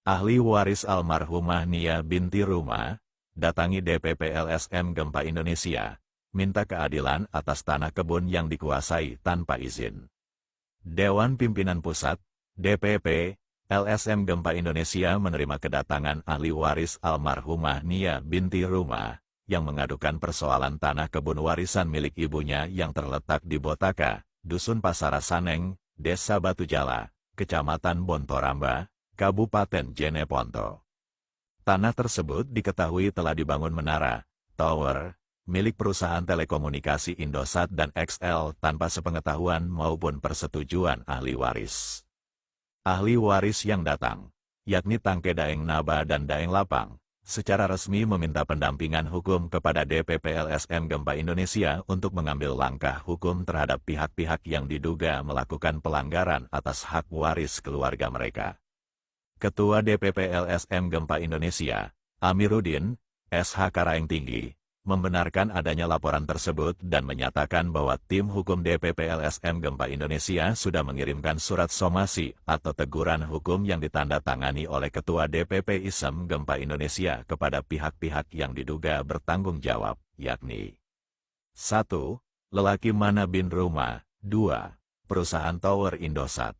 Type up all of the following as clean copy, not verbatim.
Ahli waris almarhumah Nia binti Ruma, datangi DPP LSM Gempa Indonesia, minta keadilan atas tanah kebun yang dikuasai tanpa izin. Dewan Pimpinan Pusat, DPP, LSM Gempa Indonesia menerima kedatangan ahli waris almarhumah Nia binti Ruma, yang mengadukan persoalan tanah kebun warisan milik ibunya yang terletak di Botaka, Dusun Pasara Saneng, Desa Batujala, Kecamatan Bontoramba, Kabupaten Jeneponto. Tanah tersebut diketahui telah dibangun menara, tower, milik perusahaan telekomunikasi Indosat dan XL tanpa sepengetahuan maupun persetujuan ahli waris. Ahli waris yang datang, yakni Tangke Daeng Naba dan Daeng Lapang, secara resmi meminta pendampingan hukum kepada DPP LSM Gempa Indonesia untuk mengambil langkah hukum terhadap pihak-pihak yang diduga melakukan pelanggaran atas hak waris keluarga mereka. Ketua DPP LSM Gempa Indonesia, Amiruddin, SH Karaeng Tinggi, membenarkan adanya laporan tersebut dan menyatakan bahwa tim hukum DPP LSM Gempa Indonesia sudah mengirimkan surat somasi atau teguran hukum yang ditandatangani oleh Ketua DPP ISM Gempa Indonesia kepada pihak-pihak yang diduga bertanggung jawab, yakni 1. Lelaki Mana bin Ruma, 2. Perusahaan Tower Indosat,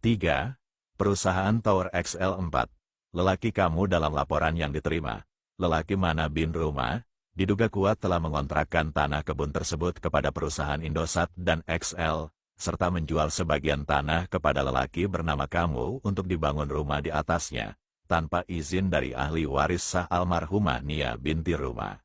3. Perusahaan Tower XL4, lelaki kamu dalam laporan yang diterima, lelaki Mana bin Ruma, diduga kuat telah mengontrakkan tanah kebun tersebut kepada perusahaan Indosat dan XL, serta menjual sebagian tanah kepada lelaki bernama kamu untuk dibangun rumah di atasnya, tanpa izin dari ahli waris sah almarhumah Nia binti Ruma.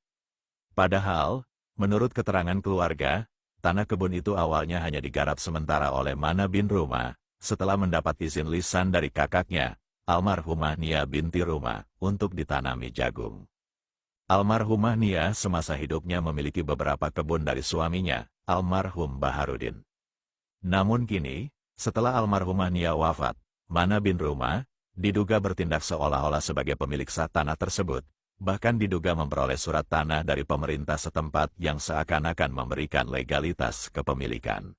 Padahal, menurut keterangan keluarga, tanah kebun itu awalnya hanya digarap sementara oleh Mana bin Ruma, setelah mendapat izin lisan dari kakaknya, almarhumah Nia binti Ruma, untuk ditanami jagung. Almarhumah Nia semasa hidupnya memiliki beberapa kebun dari suaminya, almarhum Baharudin. Namun kini, setelah almarhumah Nia wafat, Mana bin Ruma diduga bertindak seolah-olah sebagai pemilik sah tanah tersebut, bahkan diduga memperoleh surat tanah dari pemerintah setempat yang seakan-akan memberikan legalitas kepemilikan.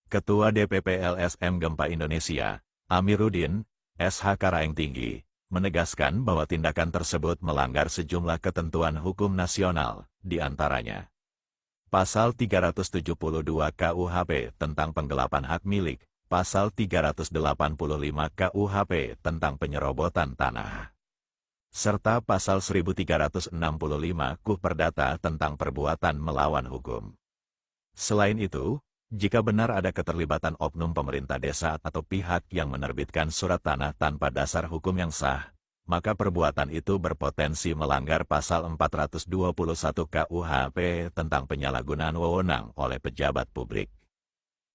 Ketua DPP LSM Gempa Indonesia, Amiruddin, SH Karaeng Tinggi, menegaskan bahwa tindakan tersebut melanggar sejumlah ketentuan hukum nasional, di antaranya Pasal 372 KUHP tentang penggelapan hak milik, Pasal 385 KUHP tentang penyerobotan tanah, serta Pasal 1365 KUH Perdata tentang perbuatan melawan hukum. Selain itu, jika benar ada keterlibatan oknum pemerintah desa atau pihak yang menerbitkan surat tanah tanpa dasar hukum yang sah, maka perbuatan itu berpotensi melanggar Pasal 421 KUHP tentang penyalahgunaan wewenang oleh pejabat publik.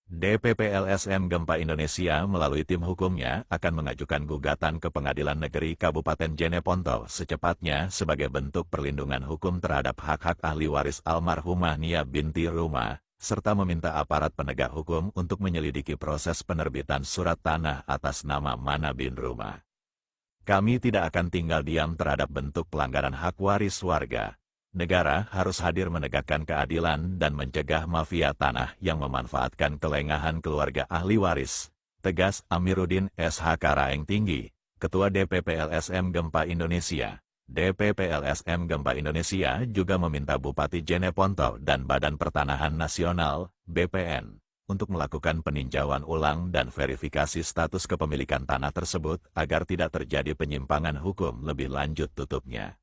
DPP LSM Gempa Indonesia melalui tim hukumnya akan mengajukan gugatan ke Pengadilan Negeri Kabupaten Jeneponto secepatnya sebagai bentuk perlindungan hukum terhadap hak-hak ahli waris almarhumah Nia binti Ruma, serta meminta aparat penegak hukum untuk menyelidiki proses penerbitan surat tanah atas nama Mana bin Ruma. Kami tidak akan tinggal diam terhadap bentuk pelanggaran hak waris warga. Negara harus hadir menegakkan keadilan dan mencegah mafia tanah yang memanfaatkan kelengahan keluarga ahli waris, tegas Amiruddin SH Karaeng Tinggi, Ketua DPP LSM Gempa Indonesia. DPP LSM Gempa Indonesia juga meminta Bupati Jeneponto dan Badan Pertanahan Nasional, BPN, untuk melakukan peninjauan ulang dan verifikasi status kepemilikan tanah tersebut agar tidak terjadi penyimpangan hukum lebih lanjut tutupnya.